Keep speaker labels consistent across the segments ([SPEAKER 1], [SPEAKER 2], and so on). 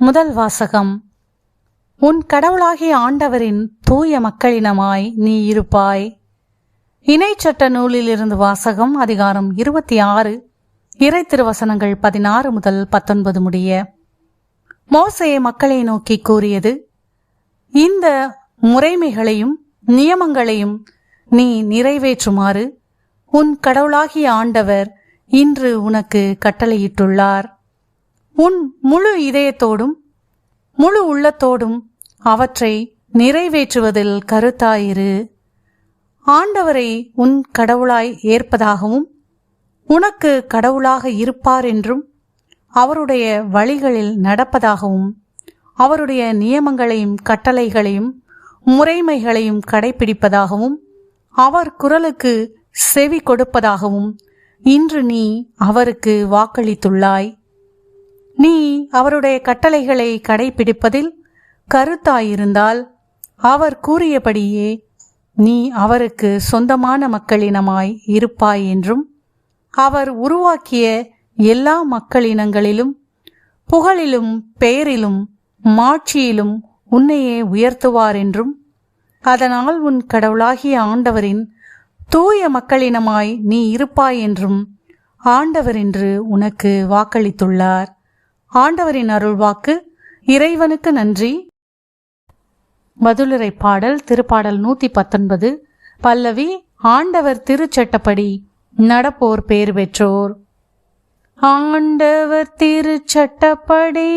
[SPEAKER 1] முதல் வாசகம். உன் கடவுளாகிய ஆண்டவரின் தூய மக்களினமாய் நீ இருப்பாய். இணைச்சட்ட நூலிலிருந்து வாசகம். அதிகாரம் 26, இறை திருவசனங்கள் 16 முதல் 19 முடிய. மோசே மக்களை நோக்கி கூறியது: இந்த முறைமைகளையும் நியமங்களையும் நீ நிறைவேற்றுமாறு உன் கடவுளாகிய ஆண்டவர் இன்று உனக்கு கட்டளையிட்டுள்ளார். உன் முழு இதயத்தோடும் முழு உள்ளத்தோடும் அவற்றை நிறைவேற்றுவதில் கருத்தாயிரு. ஆண்டவரை உன் கடவுளாய் ஏற்பதாகவும் உனக்கு கடவுளாக இருப்பார் என்றும் அவருடைய வழிகளில் நடப்பதாகவும் அவருடைய நியமங்களையும் கட்டளைகளையும் முறைமைகளையும் கடைபிடிப்பதாகவும் அவர் குரலுக்கு செவி கொடுப்பதாகவும் இன்று நீ அவருக்கு வாக்களித்துள்ளாய். நீ அவருடைய கட்டளைகளை கடைபிடிப்பதில் கருத்தாயிருந்தால் அவர் கூறியபடியே நீ அவருக்கு சொந்தமான மக்களினமாய் இருப்பாய் என்றும் அவர் உருவாக்கிய எல்லா மக்களினங்களிலும் புகழிலும் பெயரிலும் மாட்சியிலும் உன்னையே உயர்த்துவார் என்றும் அதனால் உன் கடவுளாகிய ஆண்டவரின் தூய மக்களினமாய் நீ இருப்பாய் என்றும் ஆண்டவர் என்று உனக்கு வாக்களித்துள்ளார். ஆண்டவரின் அருள்வாக்கு. இறைவனுக்கு நன்றி. பதிலுரை பாடல். திருப்பாடல் 119. பல்லவி. ஆண்டவர் திருச்சட்டப்படி நடப்போர் பேறு பெற்றோர். ஆண்டவர் திருச்சட்டப்படி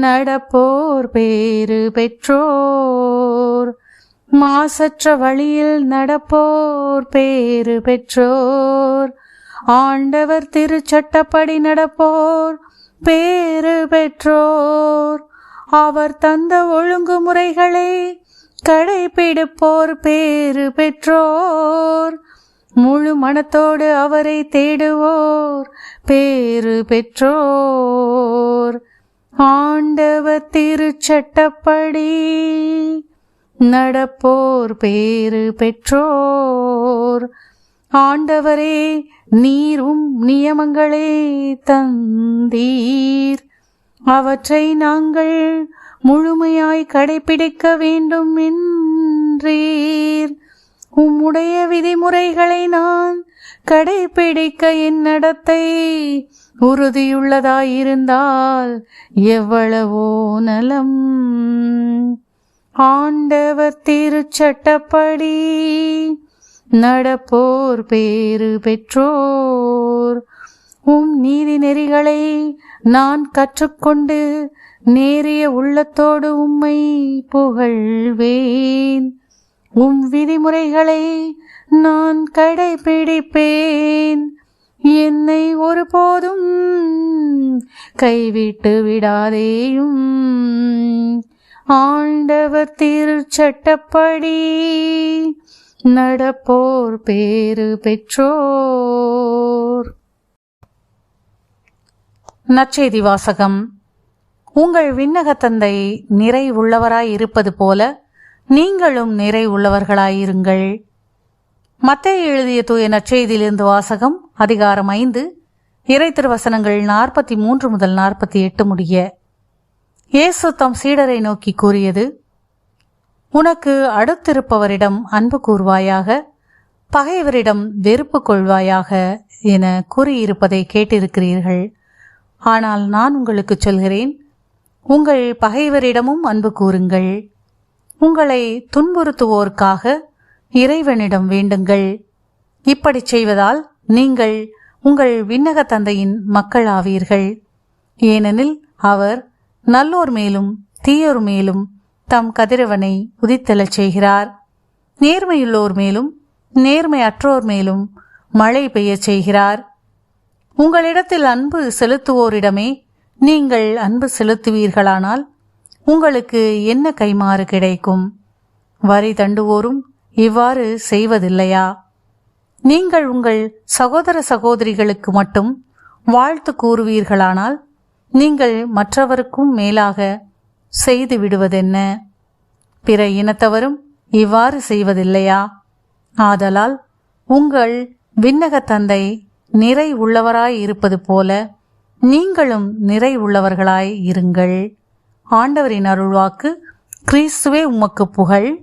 [SPEAKER 1] நடப்போர் பேறு பெற்றோர். மாசற்ற வழியில் நடப்போர் பேறு பெற்றோர். ஆண்டவர் திருச்சட்டப்படி நடப்போர் பேறு பெற்றோர். அவர் தந்த ஒழுங்குமுறைகளை கடைபிடிப்போர் பேறு பெற்றோர். முழு மனத்தோடு அவரை தேடுவோர் பேறு பெற்றோர். ஆண்டவர் திருச்சட்டப்படி நடப்போர் பேறு பெற்றோர். ஆண்டவரே, நீரும் நியமங்களே தந்தீர். அவற்றை நாங்கள் முழுமையாய் கடைபிடிக்க வேண்டும் என்றீர். உம்முடைய விதிமுறைகளை நான் கடைபிடிக்க என் நடத்தை உறுதியுள்ளதாயிருந்தால் எவ்வளவோ நலம். ஆண்டவர் திருச்சட்டப்படி நடப்போர் பேறு பெற்றோர். உம் நீதி நெறிகளை நான் கற்றுக்கொண்டு நேரிய உள்ளத்தோடு உம்மை புகழ்வேன். உம் விதிமுறைகளை நான் கடைபிடிப்பேன். என்னை ஒருபோதும் கைவிட்டு விடாதேயும். ஆண்டவர் திருச்சட்டப்படி நடப்போர் பேறு பெற்றோர். நற்செய்தி வாசகம். உங்கள் விண்ணக தந்தை நிறை உள்ளவராய் இருப்பது போல நீங்களும் நிறை உள்ளவர்களாயிருங்கள். மத்தேயு எழுதிய தூய நற்செய்தியிலிருந்து வாசகம். அதிகாரம் 5, இறை திருவசனங்கள் 43 முதல் 48 முடிய. இயேசு தம் சீடரை நோக்கி கூறியது: உனக்கு அடுத்திருப்பவரிடம் அன்பு கூர்வாயாக, பகைவரிடம் வெறுப்பு கொள்வாயாக என கூறியிருப்பதை கேட்டிருக்கிறீர்கள். ஆனால் நான் உங்களுக்கு சொல்கிறேன், உங்கள் பகைவரிடமும் அன்பு கூறுங்கள். உங்களை துன்புறுத்துவோருக்காக இறைவனிடம் வேண்டுங்கள். இப்படி செய்வதால் நீங்கள் உங்கள் விண்ணக தந்தையின் மக்கள் ஆவீர்கள். ஏனெனில் அவர் நல்லோர் மேலும் தீயோர் மேலும் தம் கதிரவனை உதித்தெழச் செய்கிறார். நேர்மையுள்ளோர் மேலும் நேர்மையற்றோர் மேலும் மழை பெய்யச் செய்கிறார். உங்களிடத்தில் அன்பு செலுத்துவோரிடமே நீங்கள் அன்பு செலுத்துவீர்களானால் உங்களுக்கு என்ன கைமாறு கிடைக்கும்? வரி தண்டுவோரும் இவ்வாறு செய்வதில்லையா? நீங்கள் உங்கள் சகோதர சகோதரிகளுக்கு மட்டும் வாழ்த்து கூறுவீர்களானால் நீங்கள் மற்றவருக்கும் மேலாக செய்து விடுவதென்ன? பிற இனத்தவரும் இவ்வாறு செய்வதில்லையா? ஆதலால் உங்கள் விண்ணக தந்தை நிறை உள்ளவராய் இருப்பது போல நீங்களும் நிறைவுள்ளவர்களாய் இருங்கள். ஆண்டவரின் அருள்வாக்கு. கிறிஸ்துவே உமக்கு புகழ்.